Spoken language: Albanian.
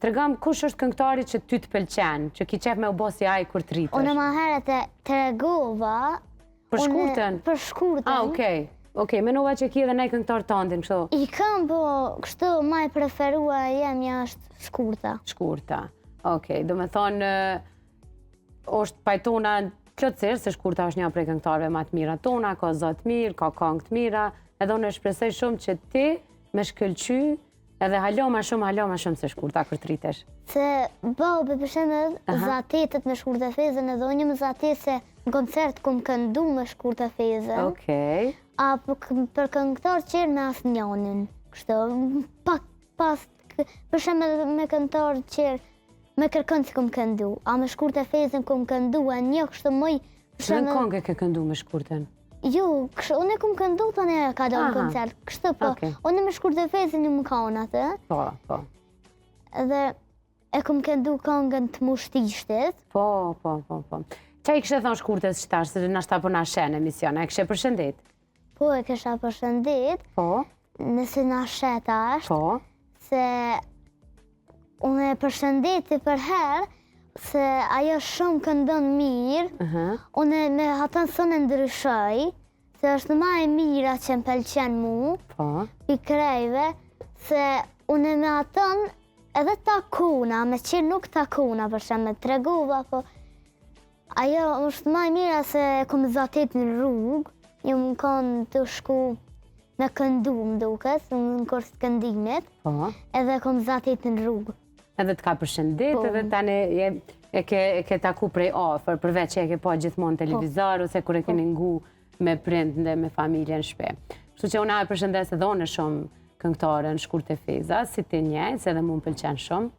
Tregom kush është këngëtari që ty të pëlqen, që ki qef me u bo si ai kur të rritësh? Unë më herët e tregova... Për shkurtën? Për shkurtën. Okej. Okej, menova që ki edhe nej këngëtar tëndin, kështu? I kam, po kështu ma e preferua jemja është shkurta. Shkurta. Okej, do me thonë, është pajtona plotësisht se shkurta është një prej këngëtarëve më të mira tona, ka zot mirë, ka këngë të mira, edhe unë e shpresoj shumë që ti me shkëlqy edhe halo ma shumë se shkurta kur të rritesh. Se babi për shembull zatetet me shkurtë fezën edhe unë më zatet se në koncert kum këndu me shkurtë fezën. Okej. Apo për këngëtar qërë me asnjënin. Kështu, pas për shembull me këngëtar qërë me kërkën që kum këndu. A me shkurtë fezën kum këndu, a një kështu mëj... Çfarë këngë ke këndu me shkurtën? Jo, unë e kum këndu të në ka do në koncert. Kështu po, unë me shkurtë fezën një më kanë atë. Po. Edhe e kum këndu këngën të mushtishtit. Po. Qa i kështë thonë shkurtës qëtash, se në shta po na shenë emisione, e kështë përshëndet? Po, e kështë përshëndet. Po. Nëse na sheta është. Po. Se unë e përshëndeti për herë, se ajo shumë këndon mirë, unë me hatën së në ndryshoj, se është ma e mira që më pëlqen mu, i krejve, se unë me hatën edhe takuna, me që nuk takuna për shemë, me tregova, po ajo është ma e mira se kom zatet në rrugë, një më kanë të shku me këndu më duket, në kurs të këndimit, edhe kom zatet në rrugë. Edhe të ka përshëndet, edhe tani e ke taku prej ofër, përveç që e ke po gjithmonë televizor, ose kur e keni ngu me prind dhe me familje në shpe. Kështu që una e përshëndes edhe one shumë këngëtare në Shkurtë e Feza, si ti njej, se edhe mu më pëlqen shumë.